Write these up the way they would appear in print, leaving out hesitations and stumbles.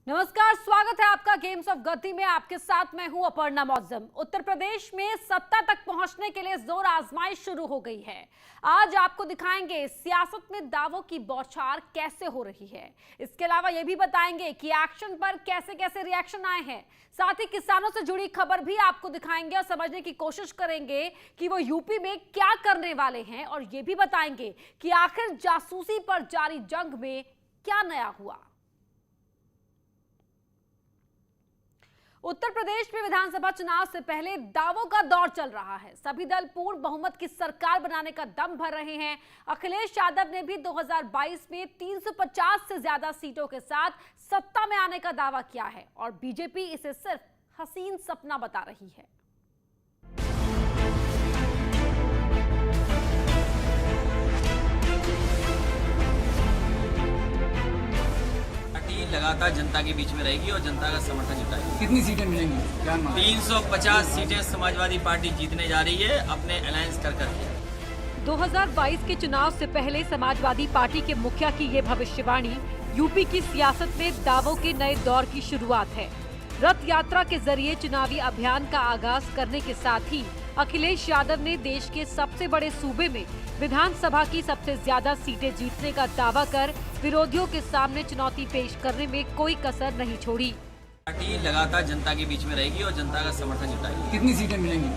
नमस्कार, स्वागत है आपका गेम्स ऑफ गति में। आपके साथ मैं हूं अपर्णा मौजम। उत्तर प्रदेश में सत्ता तक पहुंचने के लिए जोर आजमाइश शुरू हो गई है। आज आपको दिखाएंगे सियासत में दावों की बौछार कैसे हो रही है। इसके अलावा यह भी बताएंगे कि एक्शन पर कैसे कैसे रिएक्शन आए हैं। साथ ही किसानों से जुड़ी खबर भी आपको दिखाएंगे और समझने की कोशिश करेंगे कि वो यूपी में क्या करने वाले हैं, और ये भी बताएंगे कि आखिर जासूसी पर जारी जंग में क्या नया हुआ। उत्तर प्रदेश में विधानसभा चुनाव से पहले दावों का दौर चल रहा है। सभी दल पूर्ण बहुमत की सरकार बनाने का दम भर रहे हैं। अखिलेश यादव ने भी 2022 में 350 से ज्यादा सीटों के साथ सत्ता में आने का दावा किया है, और बीजेपी इसे सिर्फ हसीन सपना बता रही है। लगातार जनता के बीच में रहेगी और जनता का समर्थन जुटाएगी। कितनी सीटें मिलेंगी? 350 सीटें समाजवादी पार्टी जीतने जा रही है अपने अलायंस कर करके। 2022 के चुनाव से पहले समाजवादी पार्टी के मुखिया की ये भविष्यवाणी यूपी की सियासत में दावों के नए दौर की शुरुआत है। रथ यात्रा के जरिए चुनावी अभियान का आगाज करने के साथ ही अखिलेश यादव ने देश के सबसे बड़े सूबे में विधानसभा की सबसे ज्यादा सीटें जीतने का दावा कर विरोधियों के सामने चुनौती पेश करने में कोई कसर नहीं छोड़ी। पार्टी लगातार जनता के बीच में रहेगी और जनता का समर्थन जुटाएगी। कितनी सीटें मिलेंगी?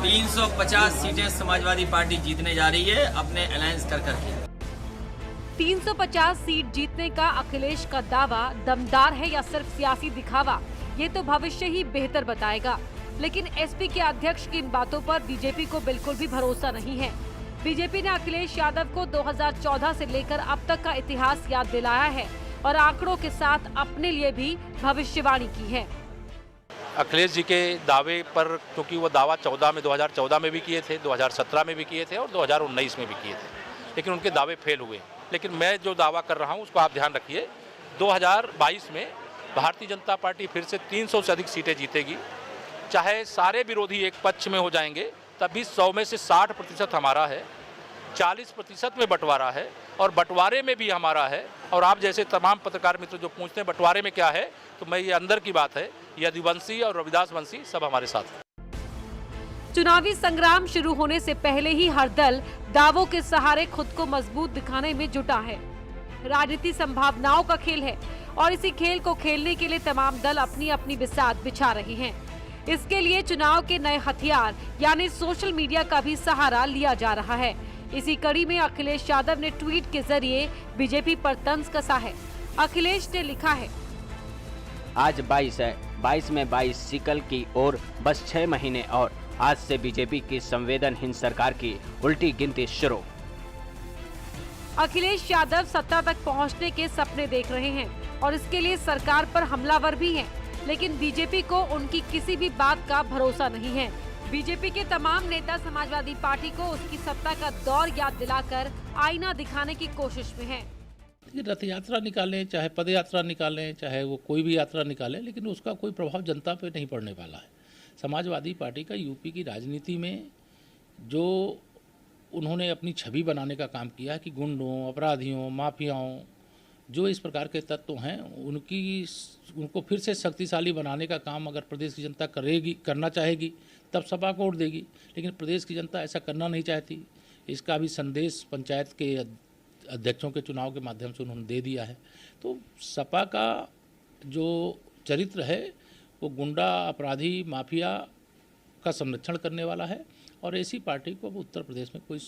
350 सीटें समाजवादी पार्टी जीतने जा रही है अपने अलायंस कर करके। 350 सीट जीतने का अखिलेश का दावा दमदार है या सिर्फ सियासी दिखावा, ये तो भविष्य ही बेहतर बताएगा। लेकिन एसपी के अध्यक्ष की इन बातों पर बीजेपी को बिल्कुल भी भरोसा नहीं है। बीजेपी ने अखिलेश यादव को 2014 से लेकर अब तक का इतिहास याद दिलाया है और आंकड़ों के साथ अपने लिए भी भविष्यवाणी की है। अखिलेश जी के दावे पर, क्योंकि वो दावा 2014 में भी किए थे, 2017 में भी किए थे और 2019 में भी किए थे, लेकिन उनके दावे फेल हुए। लेकिन मैं जो दावा कर रहा हूँ उसको आप ध्यान रखिए। 2022 में भारतीय जनता पार्टी फिर से 300 से अधिक सीटें जीतेगी। चाहे सारे विरोधी एक पक्ष में हो जाएंगे तब भी 100 में से 60% हमारा है, 40% में बंटवारा है और बंटवारे में भी हमारा है। और आप जैसे तमाम पत्रकार मित्र जो पूछते हैं बंटवारे में क्या है, तो मैं ये अंदर की बात है, यदुवंशी और रविदास वंशी सब हमारे साथ हैं। चुनावी संग्राम शुरू होने से पहले ही हर दल दावों के सहारे खुद को मजबूत दिखाने में जुटा है। राजनीति संभावनाओं का खेल है और इसी खेल को खेलने के लिए तमाम दल अपनी अपनी बिसात बिछा रहे हैं। इसके लिए चुनाव के नए हथियार यानी सोशल मीडिया का भी सहारा लिया जा रहा है। इसी कड़ी में अखिलेश यादव ने ट्वीट के जरिए बीजेपी पर तंज कसा है। अखिलेश ने लिखा है, आज 22 है, 22 में 22 सिकल की और बस 6 महीने और आज से बीजेपी की संवेदनहीन सरकार की उल्टी गिनती शुरू। अखिलेश यादव सत्ता तक पहुंचने के सपने देख रहे हैं और इसके लिए सरकार पर हमलावर भी हैं, लेकिन बीजेपी को उनकी किसी भी बात का भरोसा नहीं है। बीजेपी के तमाम नेता समाजवादी पार्टी को उसकी सत्ता का दौर याद दिलाकर आईना दिखाने की कोशिश में हैं। रथ यात्रा निकालें, चाहे पद यात्रा निकालें, चाहे वो कोई भी यात्रा निकालें, लेकिन उसका कोई प्रभाव जनता पे नहीं पड़ने वाला है। समाजवादी पार्टी का यूपी की राजनीति में जो उन्होंने अपनी छवि बनाने का काम किया है कि गुंडों, अपराधियों, माफियाओं, जो इस प्रकार के तत्व हैं, उनको फिर से शक्तिशाली बनाने का काम अगर प्रदेश की जनता करना चाहेगी तब सपा को वोट देगी। लेकिन प्रदेश की जनता ऐसा करना नहीं चाहती। इसका भी संदेश पंचायत के अध्यक्षों के चुनाव के माध्यम से उन्होंने दे दिया है। तो सपा का जो चरित्र है वो गुंडा, अपराधी, माफिया का संरक्षण करने वाला है और ऐसी पार्टी को अब उत्तर प्रदेश में कोई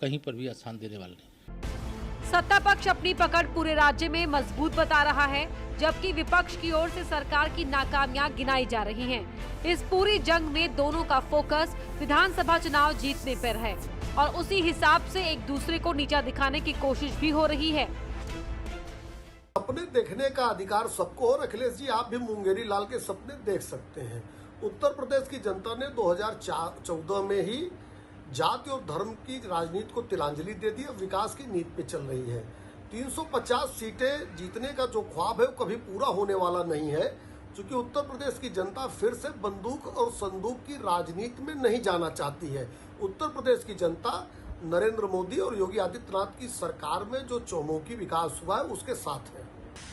कहीं पर भी स्थान देने वाला नहीं। सत्ता पक्ष अपनी पकड़ पूरे राज्य में मजबूत बता रहा है, जबकि विपक्ष की ओर से सरकार की नाकामियां गिनाई जा रही हैं। इस पूरी जंग में दोनों का फोकस विधानसभा चुनाव जीतने पर है और उसी हिसाब से एक दूसरे को नीचा दिखाने की कोशिश भी हो रही है। सपने देखने का अधिकार सबको, और अखिलेश जी आप भी मुंगेरी लाल के सपने देख सकते हैं। उत्तर प्रदेश की जनता ने 2014 में ही जाति और धर्म की राजनीति को तिलांजलि दे दी, अब विकास की नीति पे चल रही है। 350 सीटें जीतने का जो ख्वाब है वो कभी पूरा होने वाला नहीं है, क्योंकि उत्तर प्रदेश की जनता फिर से बंदूक और संदूक की राजनीति में नहीं जाना चाहती है। उत्तर प्रदेश की जनता नरेंद्र मोदी और योगी आदित्यनाथ की सरकार में जो चौमुखी विकास हुआ है उसके साथ है।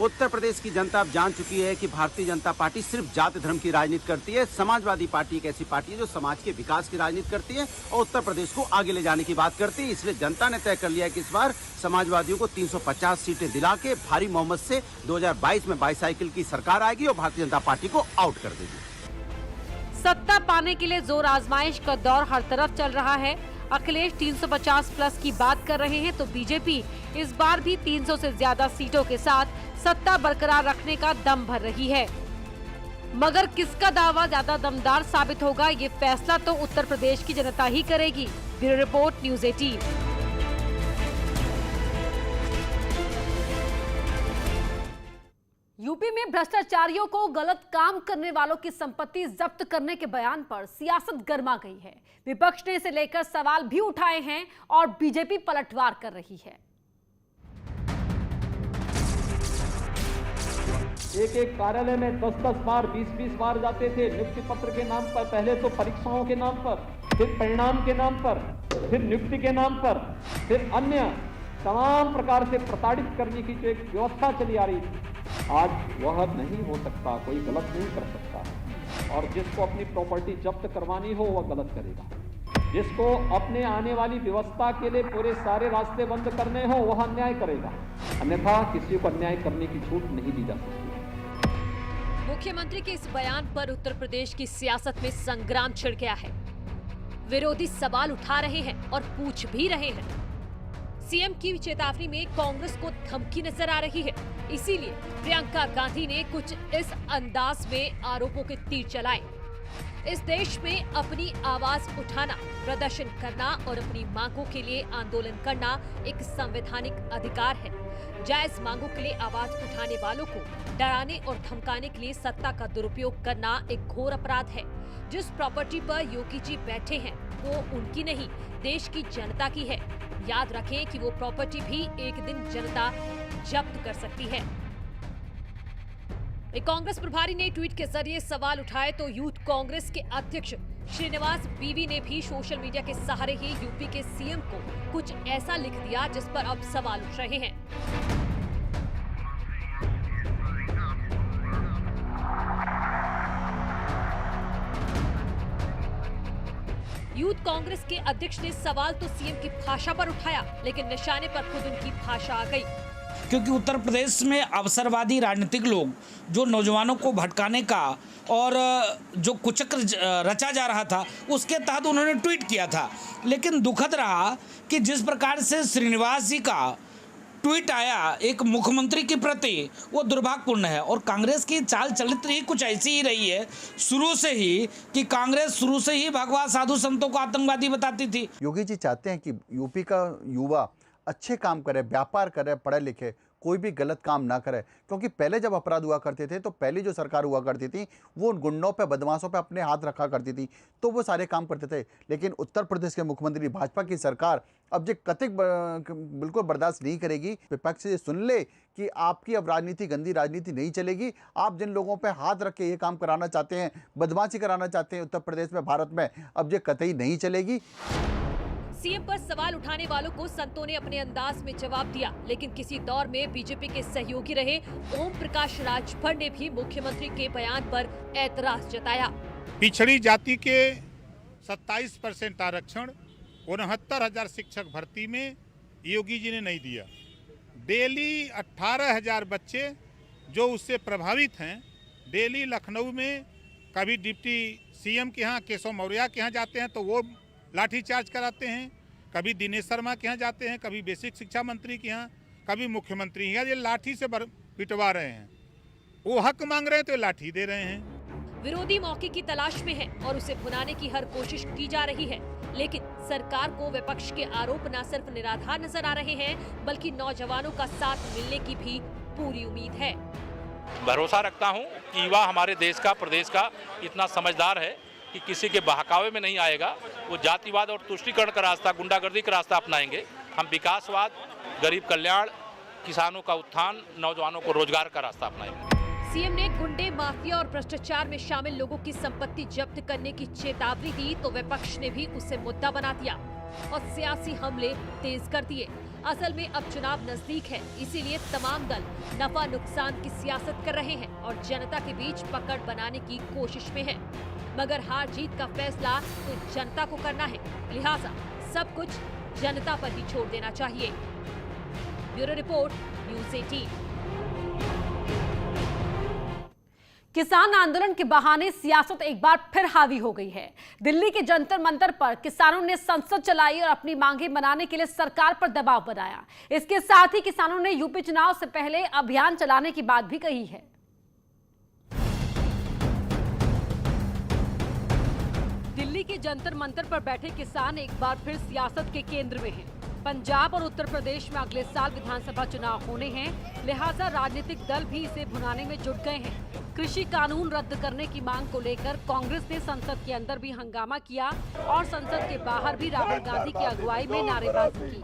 उत्तर प्रदेश की जनता अब जान चुकी है कि भारतीय जनता पार्टी सिर्फ जाति धर्म की राजनीति करती है। समाजवादी पार्टी एक ऐसी पार्टी है जो समाज के विकास की राजनीति करती है और उत्तर प्रदेश को आगे ले जाने की बात करती है। इसलिए जनता ने तय कर लिया है कि इस बार समाजवादियों को 350 सीटें दिला के भारी बहुमत से 2022 में बाईसाइकिल की सरकार आएगी और भारतीय जनता पार्टी को आउट कर देगी। सत्ता पाने के लिए जोर आजमाइश का दौर हर तरफ चल रहा है। अखिलेश 350 प्लस की बात कर रहे हैं तो बीजेपी इस बार भी 300 से ज्यादा सीटों के साथ सत्ता बरकरार रखने का दम भर रही है। मगर किसका दावा ज्यादा दमदार साबित होगा, ये फैसला तो उत्तर प्रदेश की जनता ही करेगी। Bureau report, news 18। यूपी में भ्रष्टाचारियों को गलत काम करने वालों की संपत्ति जब्त करने के बयान पर सियासत गर्मा गई है। विपक्ष ने इसे लेकर सवाल भी उठाए हैं और बीजेपी पलटवार कर रही है। एक एक कार्यालय में 10-10 बार 20-20 बार जाते थे नियुक्ति पत्र के नाम पर। पहले तो परीक्षाओं के नाम पर, फिर परिणाम के नाम पर, फिर नियुक्ति के नाम पर, फिर अन्य तमाम प्रकार से प्रताड़ित करने की जो एक व्यवस्था चली आ रही थी, आज वह नहीं हो सकता। कोई गलत नहीं कर सकता और जिसको अपनी प्रॉपर्टी जब्त करवानी हो वह गलत करेगा। जिसको अपने आने वाली व्यवस्था के लिए पूरे सारे रास्ते बंद करने हो वह अन्याय करेगा। अन्यथा किसी को अन्याय करने की छूट नहीं दी जा सकती। मुख्यमंत्री के इस बयान पर उत्तर प्रदेश की सियासत में संग्राम छिड़ गया है। विरोधी सवाल उठा रहे हैं और पूछ भी रहे हैं। सीएम की चेतावनी में कांग्रेस को धमकी नजर आ रही है। इसीलिए प्रियंका गांधी ने कुछ इस अंदाज में आरोपों के तीर चलाए। इस देश में अपनी आवाज उठाना, प्रदर्शन करना और अपनी मांगों के लिए आंदोलन करना एक संवैधानिक अधिकार है। जायज मांगों के लिए आवाज उठाने वालों को डराने और धमकाने के लिए सत्ता का दुरुपयोग करना एक घोर अपराध है। जिस प्रॉपर्टी पर योगी जी बैठे हैं वो उनकी नहीं, देश की जनता की है। याद रखें कि वो प्रॉपर्टी भी एक दिन जनता जब्त कर सकती है। एक कांग्रेस प्रभारी ने ट्वीट के जरिए सवाल उठाए तो यूथ कांग्रेस के अध्यक्ष श्रीनिवास बीवी ने भी सोशल मीडिया के सहारे ही यूपी के सीएम को कुछ ऐसा लिख दिया जिस पर अब सवाल उठ रहे हैं। यूथ कांग्रेस के अध्यक्ष ने सवाल तो सीएम की भाषा पर उठाया, लेकिन निशाने पर खुद उनकी भाषा आ गई। क्योंकि उत्तर प्रदेश में अवसरवादी राजनीतिक लोग जो नौजवानों को भटकाने का और जो कुचक्र रचा जा रहा था उसके तहत उन्होंने ट्वीट किया था। लेकिन दुखद रहा कि जिस प्रकार से श्रीनिवास जी का ट्वीट आया एक मुख्यमंत्री के प्रति, वो दुर्भाग्यपूर्ण है। और कांग्रेस की चाल चलित ही कुछ ऐसी ही रही है शुरू से ही, कि कांग्रेस शुरू से ही भगवा साधु संतों को आतंकवादी बताती थी। योगी जी चाहते हैं कि यूपी का युवा अच्छे काम करे, व्यापार करे, पढ़े लिखे, कोई भी गलत काम ना करे। क्योंकि पहले जब अपराध हुआ करते थे तो पहली जो सरकार हुआ करती थी वो उन गुंडों पे, बदमाशों पे अपने हाथ रखा करती थी, तो वो सारे काम करते थे। लेकिन उत्तर प्रदेश के मुख्यमंत्री, भाजपा की सरकार अब जो कतिक बिल्कुल बर्दाश्त नहीं करेगी। विपक्ष से सुन ले कि आपकी अब राजनीति, गंदी राजनीति नहीं चलेगी। आप जिन लोगों पे हाथ रख के ये काम कराना चाहते हैं, बदमाशी कराना चाहते हैं उत्तर प्रदेश में, भारत में, अब ये कतई नहीं चलेगी। सीएम पर सवाल उठाने वालों को संतों ने अपने अंदाज में जवाब दिया। लेकिन किसी दौर में बीजेपी के सहयोगी रहे ओम प्रकाश राजभर ने भी मुख्यमंत्री के बयान पर ऐतराज जताया। पिछड़ी जाति के 27% आरक्षण 69,000 शिक्षक भर्ती में योगी जी ने नहीं दिया। डेली 18,000 बच्चे जो उससे प्रभावित हैं, डेली लखनऊ में कभी डिप्टी सीएम के यहाँ केशव मौर्य के यहाँ जाते हैं तो वो लाठीचार्ज कराते हैं, कभी दिनेश शर्मा के यहाँ जाते हैं, कभी बेसिक शिक्षा मंत्री के यहाँ, कभी मुख्यमंत्री यहाँ, ये लाठी से पिटवा रहे हैं। वो हक मांग रहे हैं तो लाठी दे रहे हैं। विरोधी मौके की तलाश में है और उसे भुनाने की हर कोशिश की जा रही है। लेकिन सरकार को विपक्ष के आरोप न सिर्फ निराधार नजर आ रहे हैं बल्कि नौजवानों का साथ मिलने की भी पूरी उम्मीद है। भरोसा रखता हूँ कि युवा हमारे देश का, प्रदेश का इतना समझदार है कि किसी के बहकावे में नहीं आएगा। वो जातिवाद और तुष्टीकरण का रास्ता, गुंडागर्दी का रास्ता अपनाएंगे। हम विकासवाद, गरीब कल्याण, किसानों का उत्थान, नौजवानों को रोजगार का रास्ता अपनाएंगे। सीएम ने गुंडे, माफिया और भ्रष्टाचार में शामिल लोगों की संपत्ति जब्त करने की चेतावनी दी तो विपक्ष ने भी उसे मुद्दा बना दिया और सियासी हमले तेज कर दिए। असल में अब चुनाव नजदीक है, इसीलिए तमाम दल नफा नुकसान की सियासत कर रहे हैं और जनता के बीच पकड़ बनाने की कोशिश में है। मगर हार जीत का फैसला तो जनता को करना है, लिहाजा सब कुछ जनता पर ही छोड़ देना चाहिए। Bureau report, news 18। किसान आंदोलन के बहाने सियासत एक बार फिर हावी हो गई है। दिल्ली के जंतर मंतर पर किसानों ने संसद चलाई और अपनी मांगे मनाने के लिए सरकार पर दबाव बनाया। इसके साथ ही किसानों ने यूपी चुनाव से पहले अभियान चलाने की बात भी कही है। दिल्ली के जंतर मंतर पर बैठे किसान एक बार फिर सियासत के केंद्र में हैं। पंजाब और उत्तर प्रदेश में अगले साल विधानसभा चुनाव होने हैं, लिहाजा राजनीतिक दल भी इसे भुनाने में जुट गए हैं। कृषि कानून रद्द करने की मांग को लेकर कांग्रेस ने संसद के अंदर भी हंगामा किया और संसद के बाहर भी राहुल गांधी की अगुवाई में नारेबाजी की।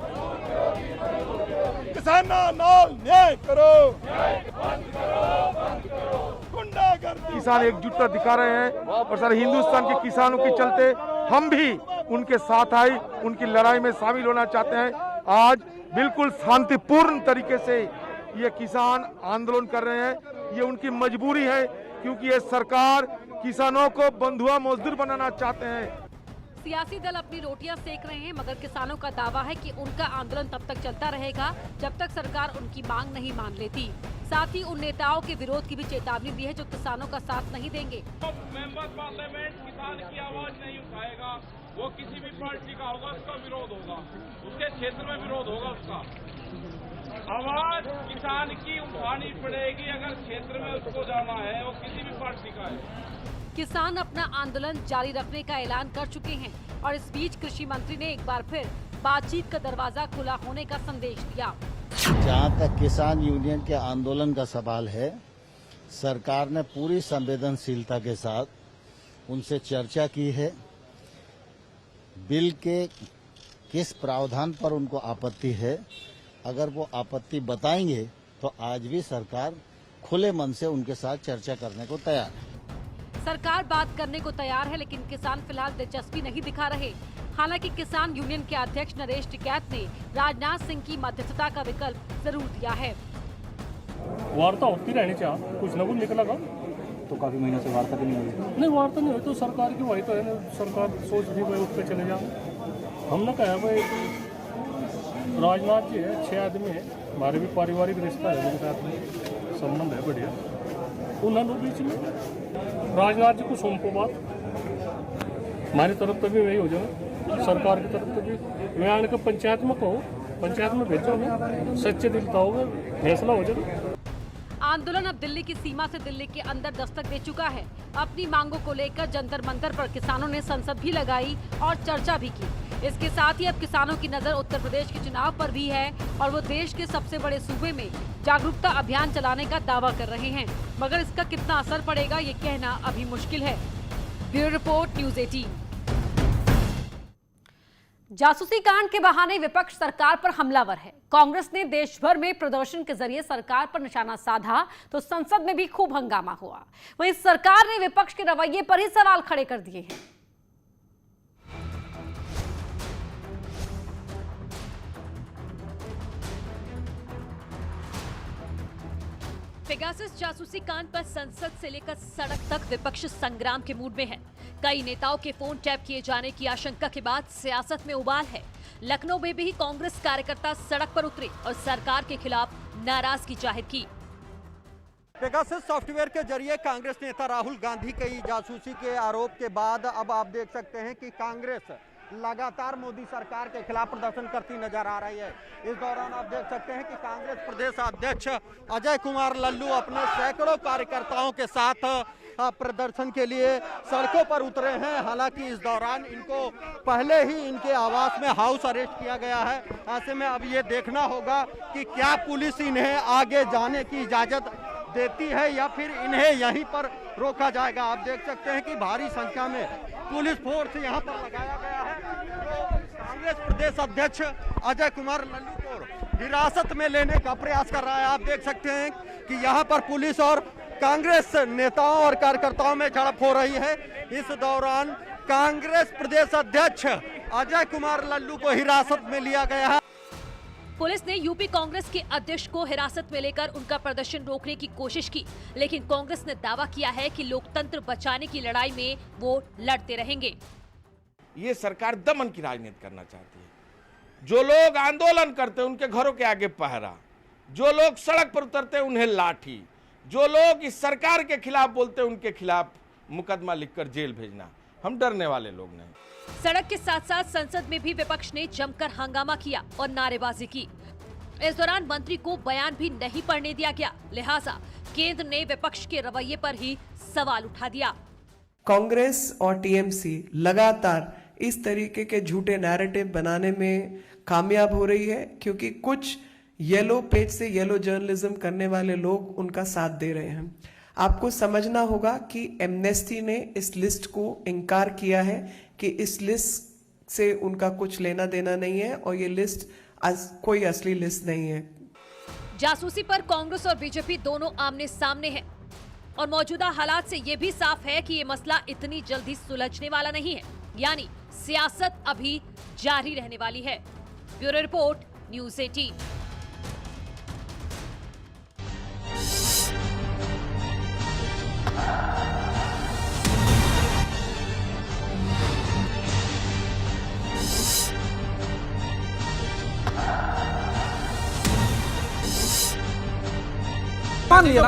किसान एकजुटता दिखा रहे हैं और सारे हिंदुस्तान के किसानों के चलते हम भी उनके साथ आई, उनकी लड़ाई में शामिल होना चाहते हैं। आज बिल्कुल शांतिपूर्ण तरीके से ये किसान आंदोलन कर रहे हैं, ये उनकी मजबूरी है क्योंकि ये सरकार किसानों को बंधुआ मजदूर बनाना चाहते हैं। सियासी दल अपनी रोटियां सेक रहे हैं, मगर किसानों का दावा है कि उनका आंदोलन तब तक चलता रहेगा जब तक सरकार उनकी मांग नहीं मान लेती। साथ ही उन नेताओं के विरोध की भी चेतावनी दी है जो किसानों का साथ नहीं देंगे। मेंबर पार्लियामेंट किसान की आवाज नहीं उठाएगा, वो किसी भी पार्टी का होगा, उसका विरोध होगा, उसके क्षेत्र में विरोध होगा। उसका आवाज किसान की उठानी पड़ेगी अगर क्षेत्र में उसको जाना है, वो किसी भी पार्टी का है। किसान अपना आंदोलन जारी रखने का ऐलान कर चुके हैं और इस बीच कृषि मंत्री ने एक बार फिर बातचीत का दरवाजा खुला होने का संदेश दिया। जहां तक किसान यूनियन के आंदोलन का सवाल है, सरकार ने पूरी संवेदनशीलता के साथ उनसे चर्चा की है। बिल के किस प्रावधान पर उनको आपत्ति है, अगर वो आपत्ति बताएंगे तो आज भी सरकार खुले मन से उनके साथ चर्चा करने को तैयार है। सरकार बात करने को तैयार है, लेकिन किसान फिलहाल दिलचस्पी नहीं दिखा रहे। हालांकि किसान यूनियन के अध्यक्ष नरेश टिकैत ने राजनाथ सिंह की मध्यस्थता का विकल्प जरूर दिया है। वार्ता होती रहनी चाहिए, कुछ न कुछ निकलेगा। तो काफी महीनों से वार्ता नहीं हुई। नहीं, वार्ता नहीं हुई तो सरकार की वही तो है ना, सरकार सोच रही है उठ पे चले जाओ। हमने कहा भाई राजनाथ जी है, 6 आदमी है, हमारे भी पारिवारिक रिश्ता है, उनके साथ में संबंध है बढ़िया। उन्होंने बीच में राजनाथ जी को सौंपो बात, हमारी तरफ तो भी वही हो जाए, सरकार की तरफ तो भी मैं आने का पंचायत में कहो, पंचायत में भेजो, सच्चे दिल का होगा, फैसला हो जाए। आंदोलन अब दिल्ली की सीमा से दिल्ली के अंदर दस्तक दे चुका है। अपनी मांगों को लेकर जंतर मंतर पर किसानों ने संसद भी लगाई और चर्चा भी की। इसके साथ ही अब किसानों की नजर उत्तर प्रदेश के चुनाव पर भी है और वो देश के सबसे बड़े सूबे में जागरूकता अभियान चलाने का दावा कर रहे हैं, मगर इसका कितना असर पड़ेगा ये कहना अभी मुश्किल है। Bureau report, news 18। जासूसी कांड के बहाने विपक्ष सरकार पर हमलावर है। कांग्रेस ने देश भर में प्रदर्शन के जरिए सरकार पर निशाना साधा तो संसद में भी खूब हंगामा हुआ। वहीं सरकार ने विपक्ष के रवैये पर ही सवाल खड़े कर दिए हैं। पेगासस जासूसी कांड पर संसद से लेकर सड़क तक विपक्ष संग्राम के मूड में है। कई नेताओं के फोन टैप किए जाने की आशंका के बाद सियासत में उबाल है। लखनऊ में भी कांग्रेस कार्यकर्ता सड़क पर उतरे और सरकार के खिलाफ नाराजगी जाहिर की। पेगासस सॉफ्टवेयर के जरिए कांग्रेस नेता राहुल गांधी की जासूसी के आरोप के बाद अब आप देख सकते हैं कि कांग्रेस लगातार मोदी सरकार के खिलाफ प्रदर्शन करती नजर आ रही है। इस दौरान आप देख सकते हैं कि कांग्रेस प्रदेश अध्यक्ष अजय कुमार लल्लू अपने सैकड़ों कार्यकर्ताओं के साथ प्रदर्शन के लिए सड़कों पर उतरे हैं। हालांकि इस दौरान इनको पहले ही इनके आवास में हाउस अरेस्ट किया गया है। ऐसे में अब ये देखना होगा कि क्या पुलिस इन्हें आगे जाने की इजाजत देती है या फिर इन्हें यहीं पर रोका जाएगा। आप देख सकते हैं कि भारी संख्या में पुलिस फोर्स यहां पर लगाया गया है। तो कांग्रेस प्रदेश अध्यक्ष अजय कुमार लल्लू को हिरासत में लेने का प्रयास कर रहा है। आप देख सकते हैं कि यहां पर पुलिस और कांग्रेस नेताओं और कार्यकर्ताओं में झड़प हो रही है। इस दौरान कांग्रेस प्रदेश अध्यक्ष अजय कुमार लल्लू को हिरासत में लिया गया है। पुलिस ने यूपी कांग्रेस के अध्यक्ष को हिरासत में लेकर उनका प्रदर्शन रोकने की कोशिश की, लेकिन कांग्रेस ने दावा किया है कि लोकतंत्र बचाने की लड़ाई में वो लड़ते रहेंगे। ये सरकार दमन की राजनीति करना चाहती है। जो लोग आंदोलन करते हैं उनके घरों के आगे पहरा, जो लोग सड़क पर उतरते हैं उन्हें लाठी, जो लोग इस सरकार के खिलाफ बोलते हैं उनके खिलाफ मुकदमा लिखकर जेल भेजना। हम डरने वाले लोग नहीं। सड़क के साथ साथ संसद में भी विपक्ष ने जमकर हंगामा किया और नारेबाजी की। इस दौरान मंत्री को बयान भी नहीं पढ़ने दिया गया, लिहाजा केंद्र ने विपक्ष के रवैये पर ही सवाल उठा दिया। कांग्रेस और टीएमसी लगातार इस तरीके के झूठे नैरेटिव बनाने में कामयाब हो रही है, क्योंकि कुछ येलो पेज से येलो जर्नलिज्म करने वाले लोग उनका साथ दे रहे हैं। आपको समझना होगा कि एमनेस्टी ने इस लिस्ट को इनकार किया है कि इस लिस्ट से उनका कुछ लेना देना नहीं है और ये लिस्ट कोई असली लिस्ट नहीं है। जासूसी पर कांग्रेस और बीजेपी दोनों आमने सामने हैं और मौजूदा हालात से ये भी साफ है कि ये मसला इतनी जल्दी सुलझने वाला नहीं है, यानी सियासत अभी जारी रहने वाली है। Bureau report, news 18। मान लिया